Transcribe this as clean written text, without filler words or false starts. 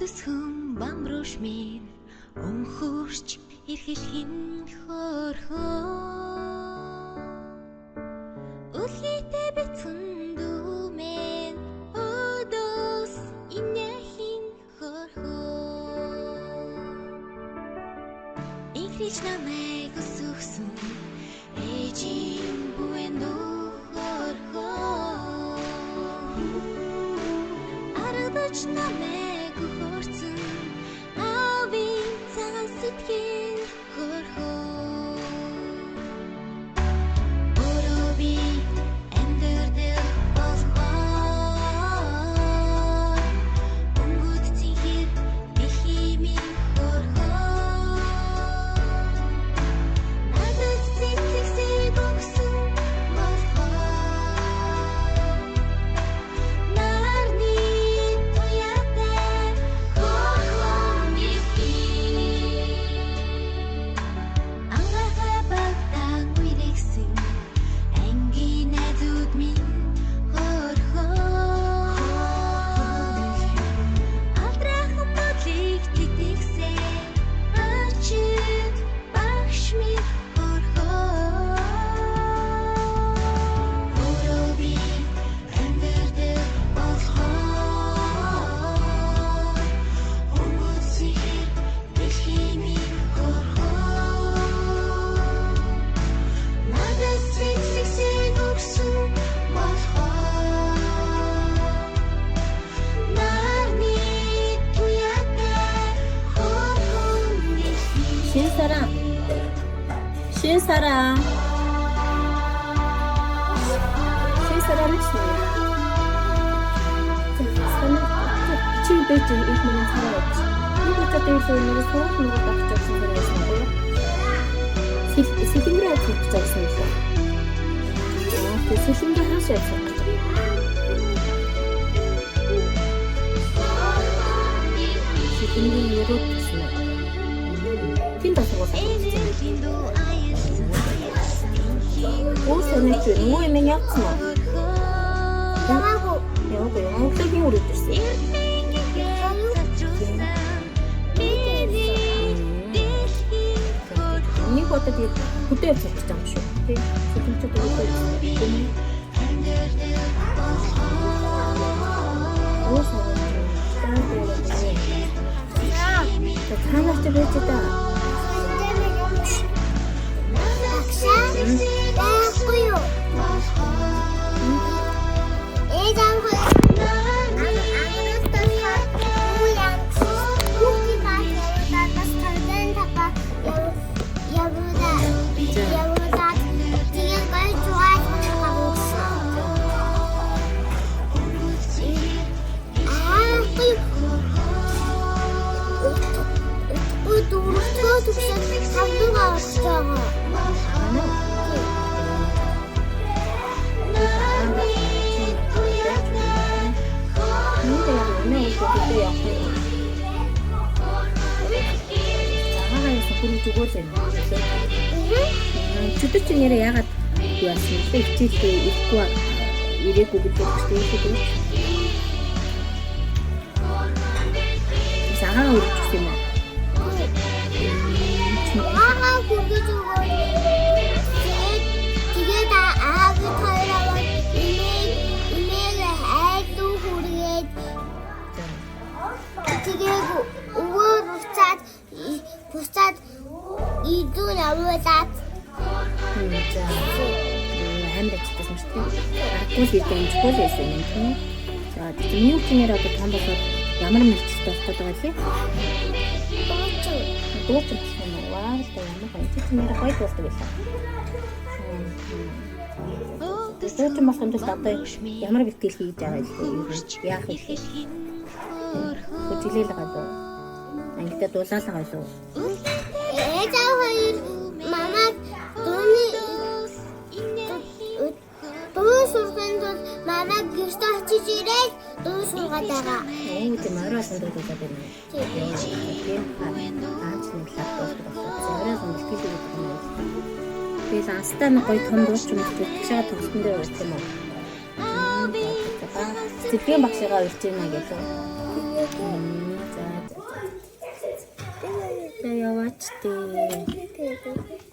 Өдөсгөн бамруулж минь өнхөрч эрхэлхин хөрхөө үлхийтэй бицэн дүүмэн өдөс инэхин хөрхөө инхрич намайг өсгсөн ээжийн буян хөрхөө аргадч намайг хөрцөн авийн цагаан сэтгэл хөрхөө өөрөө би амьдардаг болохоор өнгөт цэнхэр дэлхий минь хөрхөө надад сэтгэсийг өгсөн болохоор нарны туяатай хөрхөө ангахай багтаан үерэгсэн ангийн найзууд минь хөрхөө алдрахын бодлыг тэтгсэн ачид багш минь хөрхөө өөрөө би амьдардаг болохоор өнгөт цэнхэр дэлхий минь хөрхөө надад сэтгэсийг өгсөн болохоор нарны туяатай хөрхөө 신사랑 신사랑 신사랑 있습니다. 지금 배지 이거는 살아있지. 이거 저도 있는 소금 이거 딱 적신 거라 했는데요. 세팅을 해서 적었습니다. 그 세팅도 하셔야죠. 세팅이 이렇게 있습니다. 핀다 적었어. 옷은 줄 모임의 약수나. 영어적인 우리 뜻이. 이거 어떻게 그때 적잖아. 네, 진짜 또 이거 있어. 옷은 하나씩 해주다. 주택 중에는 야가 왔으니까 입질도 입고 이래고 그때 있고 장아가 우리 주세요. 아가 고기 주고 이게 다 아기 털라고 이메일을 해도 우리의 그리고 5월 부산 이두 나무에다 진짜 한백 찍었으면 좋겠다. 아고시 때문에 죽어져 있어요. 자, 중육 중이라도 한번 더 야마를 밀치다 왔다가지. 또 좀 와, 또 야마 거의 치치미라 거의 또 왔다겠어. 또 좀 막 손도 stat다 야마를 밀길 хий잖아 이거 яах вэ? хөтөлөл гадуу. Ангидаа дуулаалаа гадуу. 애자 хоёр мама дуу сурганд бол мама гэртээ очиж ирээд дуу сургаад байгаа. Oo, тийм араас нь дуулаад байна. Тийм аач нэг лаптоп аваад зураг бэлтгэл хийх юм байна. Тэгээд астаа гоё том дууч юм шиг тэгшээ тоглолтын дээр урьд юм уу? Сэтгэлийн багшигаа урьж ийна гэсэн. За штэ.